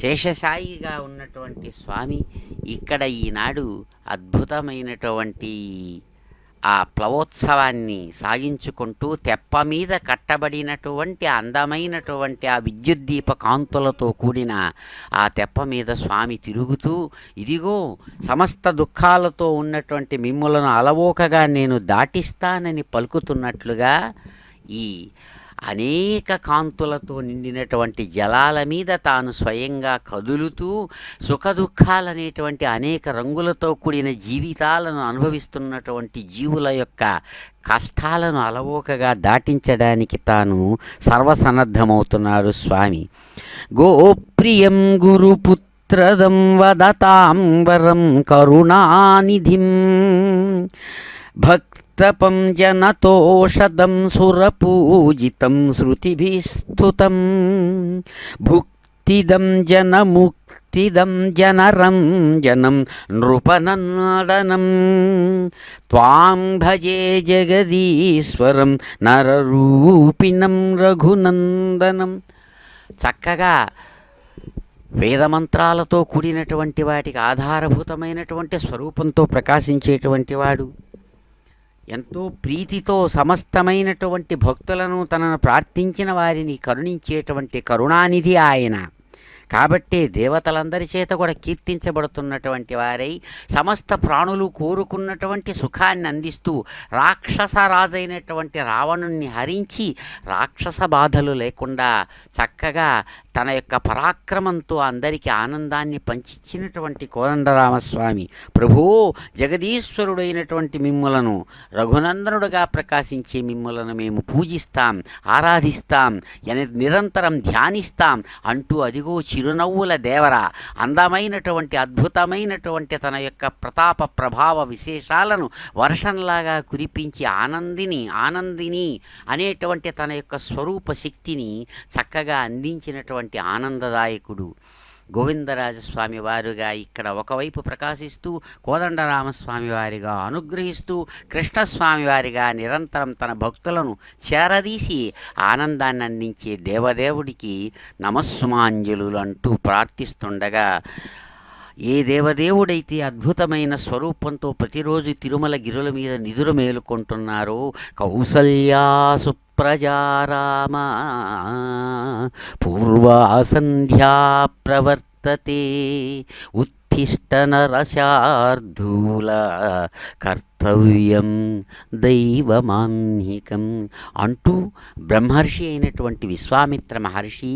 S1: శేషశాయిగా ఉన్నటువంటి స్వామి ఇక్కడ ఈనాడు అద్భుతమైనటువంటి ఆ ప్లవోత్సవాన్ని సాగించుకుంటూ తెప్ప మీద కట్టబడినటువంటి అందమైనటువంటి ఆ విద్యుత్ దీప కాంతులతో కూడిన ఆ తెప్ప మీద స్వామి తిరుగుతూ ఇదిగో సమస్త దుఃఖాలతో ఉన్నటువంటి మిమ్ములను అలవోకగా నేను దాటిస్తానని పలుకుతున్నట్లుగా ఈ అనేక కాంతులతో నిండినటువంటి జలాల మీద తాను స్వయంగా కదులుతూ సుఖదుఖాలనేటువంటి అనేక రంగులతో కూడిన జీవితాలను అనుభవిస్తున్నటువంటి జీవుల యొక్క కష్టాలను అలవోకగా దాటించడానికి తాను సర్వసన్నద్ధమవుతున్నాడు స్వామి. గోప్రియం గురుపుత్రదం వదతాంబరం కరుణానిధిం భక్తపం జనతోషదం సురపూజితం శృతిభిస్తుతం భుక్తిదం జనముక్తిదం జనరంజనం నృపనందనం త్వాం భజే జగదీశ్వరం నరరూపిణం రఘునందనం. చక్కగా వేదమంత్రాలతో కూడినటువంటి వాటికి ఆధారభూతమైనటువంటి స్వరూపంతో ప్రకాశించేటువంటి వాడు, ఎంతో ప్రీతితో సమస్తమైనటువంటి భక్తులను తనను ప్రార్థించిన వారిని కరుణించేటువంటి కరుణానిధి ఆయన. కాబట్టే దేవతలందరి చేత కూడా కీర్తించబడుతున్నటువంటి వారై సమస్త ప్రాణులు కోరుకున్నటువంటి సుఖాన్ని అందిస్తూ రాక్షసరాజైనటువంటి రావణుణ్ణి హరించి రాక్షస బాధలు లేకుండా చక్కగా తన యొక్క పరాక్రమంతో అందరికీ ఆనందాన్ని పంచిచ్చినటువంటి కోదండరామస్వామి ప్రభో, జగదీశ్వరుడైనటువంటి మిమ్ములను, రఘునందనుడుగా ప్రకాశించే మిమ్ములను మేము పూజిస్తాం, ఆరాధిస్తాం, నిరంతరం ధ్యానిస్తాం అంటూ అదిగో చిరునవ్వుల దేవర అందమైనటువంటి అద్భుతమైనటువంటి తన యొక్క ప్రతాప ప్రభావ విశేషాలను వర్షంలాగా కురిపించి ఆనందిని అనేటువంటి తన యొక్క స్వరూప శక్తిని చక్కగా అందించినటువంటి ఆనందదాయకుడు గోవిందరాజస్వామి వారుగా ఇక్కడ ఒకవైపు ప్రకాశిస్తూ కోదండరామస్వామి వారిగా అనుగ్రహిస్తూ కృష్ణస్వామి వారిగా నిరంతరం తన భక్తులను చేరదీసి ఆనందాన్ని అందించే దేవదేవుడికి నమస్సుమాంజలులు అంటూ ప్రార్థిస్తుండగా, ఏ దేవదేవుడైతే అద్భుతమైన స్వరూపంతో ప్రతిరోజు తిరుమల గిరుల మీద నిదురు మేలుకుంటున్నారో కౌసల్యా సుప్రజారామ పూర్వాసంధ్యా ప్రవర్తతే ఉత్తిష్ట నరశార్ధూల కర్తవ్యం దైవమాన్హికం అంటూ బ్రహ్మర్షి అయినటువంటి విశ్వామిత్ర మహర్షి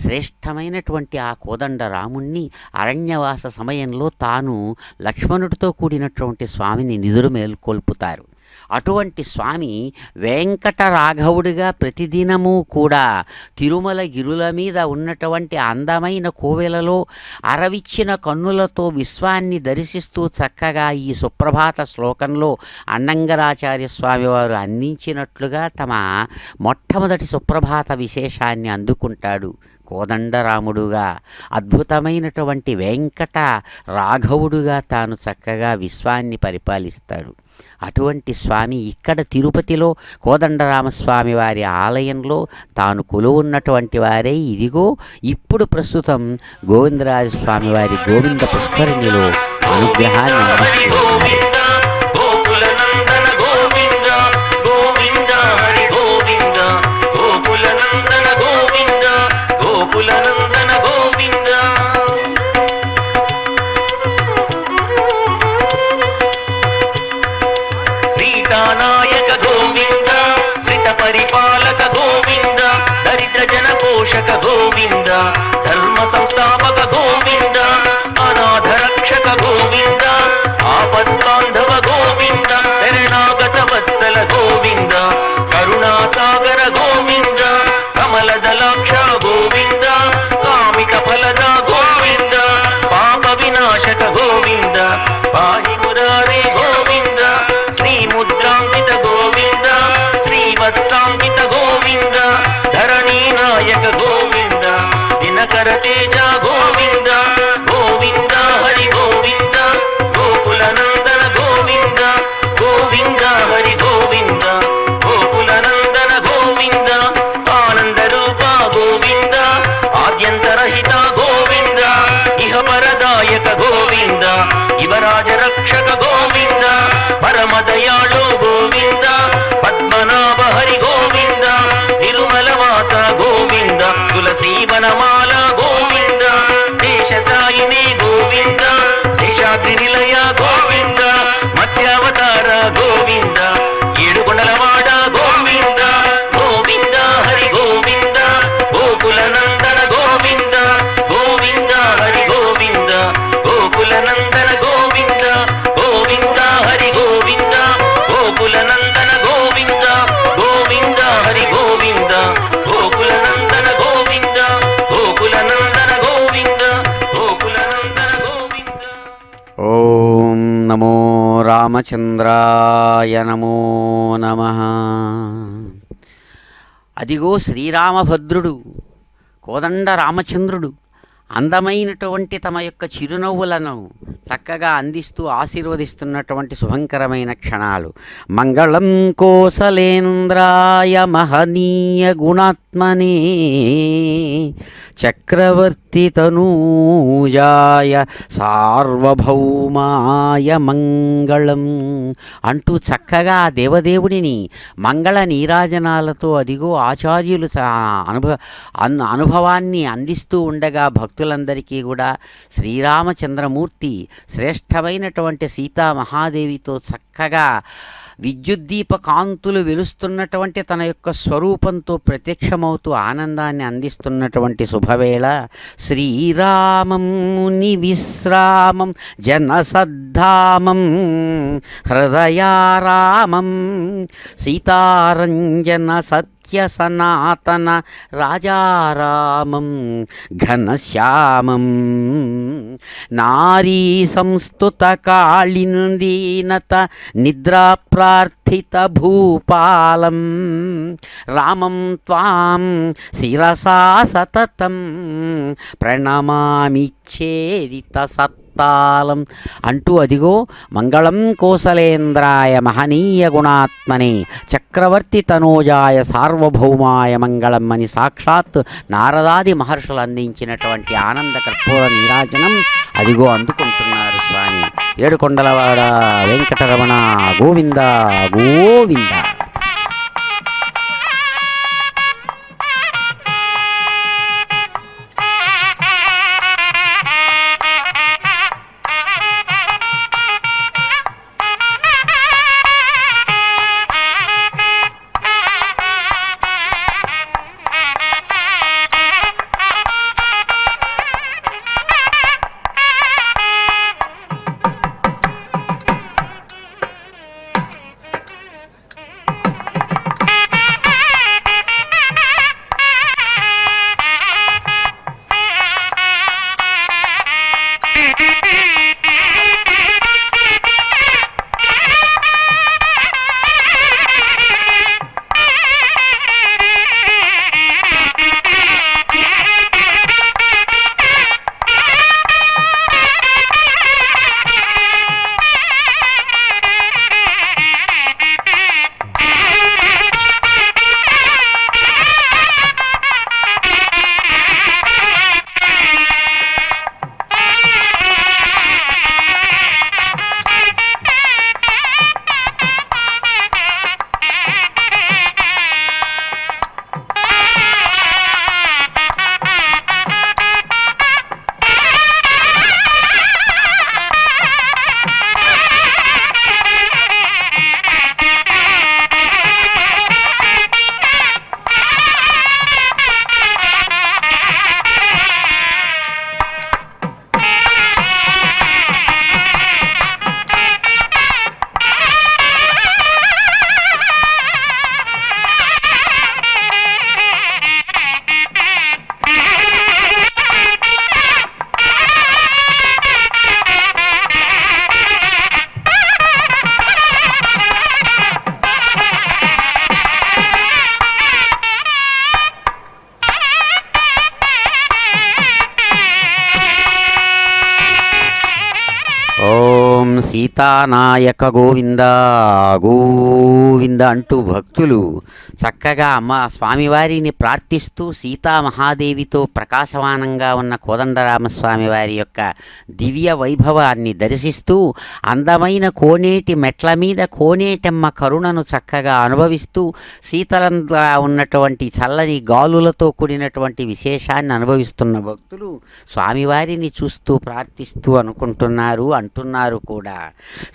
S1: శ్రేష్టమైనటువంటి ఆ కోదండ రాముణ్ణి అరణ్యవాస సమయంలో తాను లక్ష్మణుడితో కూడినటువంటి స్వామిని నిదురు మేల్కొల్పుతారు. అటువంటి స్వామి వెంకటరాఘవుడిగా ప్రతిదినము కూడా తిరుమల గిరుల మీద ఉన్నటువంటి అందమైన కోవెలలో అరవిచ్చిన కన్నులతో విశ్వాన్ని దర్శిస్తూ చక్కగా ఈ సుప్రభాత శ్లోకంలో అన్నంగరాచార్య స్వామి వారు అందించినట్లుగా తమ మొట్టమొదటి సుప్రభాత విశేషాన్ని అందుకుంటాడు. కోదండరాముడుగా అద్భుతమైనటువంటి వెంకట రాఘవుడుగా తాను చక్కగా విశ్వాన్ని పరిపాలిస్తాడు. అటువంటి స్వామి ఇక్కడ తిరుపతిలో కోదండరామస్వామి వారి ఆలయంలో తాను కొలువున్నటువంటి వారే ఇదిగో ఇప్పుడు ప్రస్తుతం గోవిందరాజస్వామి వారి గోవింద పుష్కరిణిలో అనుగ్రహాన్ని అందిస్తున్నారు.
S3: పరిపాలక గోవింద, దరిద్ర జన పోషక గోవింద, ధర్మ సంస్థాపక గోవింద, అనాథ రక్షక గోవింద, ఆపద్బాంధవ గోవింద, శరణాగత వత్సల గోవింద, కరుణాసాగర గోవింద, కమల దళాక్ష గోవింద, కామిక ఫలద గోవింద, పాప వినాశక గోవింద, పాహి మురారే గోవింద, శ్రీ ముద్రాంకిత గోవింద, శ్రీవత్సాంకిత గోవింద, ధరణీ నాయక గోవింద, దినకర తేజ గోవింద, గోవింద హరి గోవింద, రాజరక్షక గోవింద పరమదయాళు గోవింద పద్మనాభ హరి గోవింద తిరుమల వాస గోవింద తులసీవనమాల గోవింద శేషసాయిని గోవింద శేషాద్రి నిలయ గోవింద మత్స్యావతార గోవింద ఏడుకొండలవాడ గోవింద గోవింద హరి గోవింద గోకుల నందన గోవింద గోవింద హరి గోవింద గోకుల నందన గోవింద గోవింద హరి గోవింద గోకుల నందన గోవింద గోవింద హరి గోవింద గోకుల నందన గోవింద గోకుల నందన గోవింద గోకుల నందన గోవింద.
S1: ఓం నమో రామచంద్రాయ నమో నమః. అదిగో శ్రీరామభద్రుడు కోదండ రామచంద్రుడు అందమైనటువంటి తమ యొక్క చిరునవ్వులను చక్కగా అందిస్తూ ఆశీర్వదిస్తున్నటువంటి శుభంకరమైన క్షణాలు. మంగళం కోసలేంద్రాయ మహనీయ గుణాత్మనే చక్రవర్తి తనూజాయ సార్వభౌమాయ మంగళం అంటూ చక్కగా దేవదేవుడిని మంగళ నీరాజనాలతో అదిగో ఆచార్యులు అనుభవాన్ని అందిస్తూ ఉండగా భక్తులందరికీ కూడా శ్రీరామచంద్రమూర్తి శ్రేష్టమైనటువంటి సీతామహాదేవితో చక్కగా విద్యుద్దీప కాంతులు వెలుస్తున్నటువంటి తన యొక్క స్వరూపంతో ప్రత్యక్షమవుతూ ఆనందాన్ని అందిస్తున్నటువంటి శుభవేళ శ్రీరామం నివిశ్రామం జనసద్ధామం హృదయారామం సీతారంజన సనాతన రాజారామం ఘనశ్యామం నారీ సంస్తుత కాళిందీనత నిద్రాప్రార్థిత భూపాలం రామం త్వాం శిరసా సతతం ప్రణమామిచ్ఛేదిత సత్తాలం అంటూ అదిగో మంగళం కోసలేంద్రాయ మహనీయ గుణాత్మనే చక్రవర్తి తనూజాయ సార్వభౌమాయ మంగళం అని సాక్షాత్ నారదాది మహర్షులు అందించినటువంటి ఆనంద కర్పూర నీరాజనం అదిగో అందుకుంటున్నారు స్వామి. ఏడుకొండలవాడ వెంకటరమణ గోవింద గోవింద. ఓం ఓం సీతానాయక గోవింద గోవింద అంటూ భక్తులు చక్కగా స్వామివారిని ప్రార్థిస్తూ సీతామహాదేవితో ప్రకాశమానంగా ఉన్న కోదండరామస్వామి వారి యొక్క దివ్య వైభవాన్ని దర్శిస్తూ అందమైన కోనేటి మెట్ల మీద కోనేటమ్మ కరుణను చక్కగా అనుభవిస్తూ శీతలంగా ఉన్నటువంటి చల్లని గాలులతో కూడినటువంటి విశేషాన్ని అనుభవిస్తున్న భక్తులు స్వామివారిని చూస్తూ ప్రార్థిస్తూ అంటున్నారు కూడా.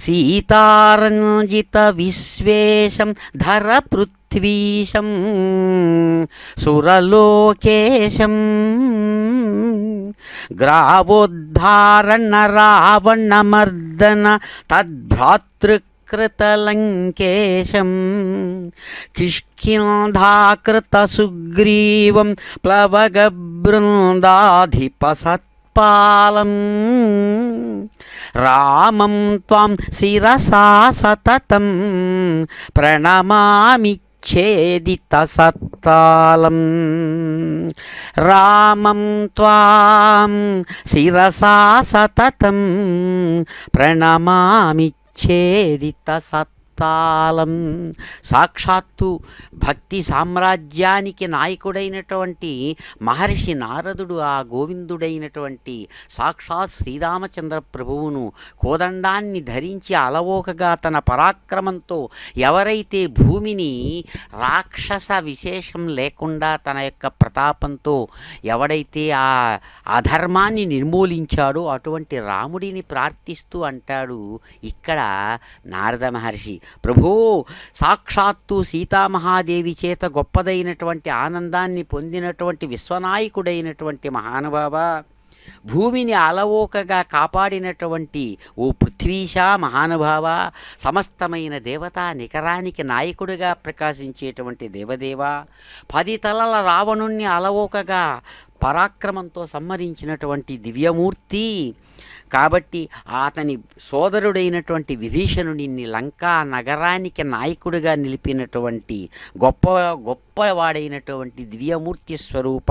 S1: సీతారంజిత విశ్వేశం ధర పృథ్వీశం సురలోకేశం గ్రావోద్ధారణ రావణమర్దన తద్భ్రాతృకృతలంకేశం కిష్కింధాకృత సుగ్రీవం ప్లవగబృందాధిపసత్పాలం రామం త్వాం శిరసా సతతం ప్రణమామి ఛేదిత సత్తాలం రామం త్వాం శిరసా సతతం ప్రణమామి ఛేదిత సత్తాలం. సాక్షాత్తు భక్తి సామ్రాజ్యానికి నాయకుడైనటువంటి మహర్షి నారదుడు ఆ గోవిందుడైనటువంటి సాక్షాత్ శ్రీరామచంద్ర ప్రభువును కోదండాన్ని ధరించి అలవోకగా తన పరాక్రమంతో ఎవరైతే భూమిని రాక్షస విశేషం లేకుండా తన యొక్క ప్రతాపంతో ఎవడైతే ఆ అధర్మాన్ని నిర్మూలించాడో అటువంటి రాముడిని ప్రార్థిస్తూ అంటాడు ఇక్కడ నారద మహర్షి, ప్రభూ సాక్షాత్తు సీతామహాదేవి చేత గొప్పదైనటువంటి ఆనందాన్ని పొందినటువంటి విశ్వనాయకుడైనటువంటి మహానుభావ, భూమిని అలవోకగా కాపాడినటువంటి ఓ పృథ్వీశ మహానుభావ, సమస్తమైన దేవతా నికరానికి నాయకుడిగా ప్రకాశించేటువంటి దేవదేవ, 10 తలల రావణుణ్ణి అలవోకగా పరాక్రమంతో సంహరించినటువంటి దివ్యమూర్తి కాబట్టి అతని సోదరుడైనటువంటి విభీషణుడిని లంకా నగరానికి నాయకుడిగా నిలిపినటువంటి గొప్పవాడైనటువంటి దివ్యమూర్తి స్వరూప,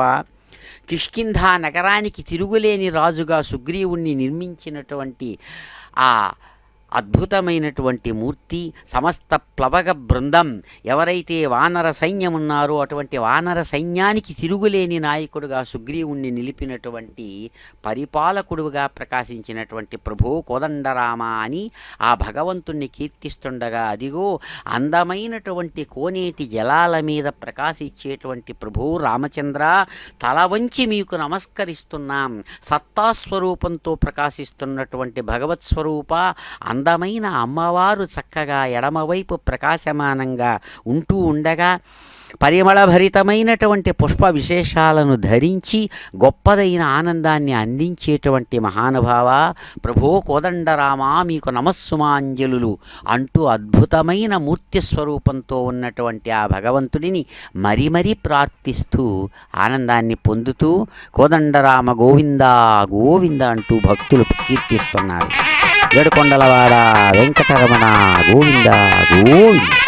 S1: కిష్కింధా నగరానికి తిరుగులేని రాజుగా సుగ్రీవుణ్ణి నిర్మించినటువంటి ఆ అద్భుతమైనటువంటి మూర్తి, సమస్త ప్లవగ బృందం ఎవరైతే వానర సైన్యం ఉన్నారో అటువంటి వానర సైన్యానికి తిరుగులేని నాయకుడుగా సుగ్రీవుణ్ణి నిలిపినటువంటి పరిపాలకుడుగా ప్రకాశించినటువంటి ప్రభో కోదండరామ అని ఆ భగవంతుణ్ణి కీర్తిస్తుండగా, అదిగో అందమైనటువంటి కోనేటి జలాల మీద ప్రకాశించేటువంటి ప్రభో రామచంద్ర, తల వంచి మీకు నమస్కరిస్తున్నాం. సత్తాస్వరూపంతో ప్రకాశిస్తున్నటువంటి భగవత్ స్వరూప, అందమైన అమ్మవారు చక్కగా ఎడమవైపు ప్రకాశమానంగా ఉంటూ ఉండగా పరిమళభరితమైనటువంటి పుష్ప విశేషాలను ధరించి గొప్పదైన ఆనందాన్ని అందించేటువంటి మహానుభావ ప్రభో కోదండరామ మీకు నమస్సుమాంజలులు అంటూ అద్భుతమైన మూర్తి స్వరూపంతో ఉన్నటువంటి ఆ భగవంతుడిని మరీ ప్రార్థిస్తూ ఆనందాన్ని పొందుతూ కోదండరామ గోవింద గోవింద అంటూ భక్తులు కీర్తిస్తున్నారు. ఏడుకొండలవాడ వెంకటరమణ గోవింద గోవింద.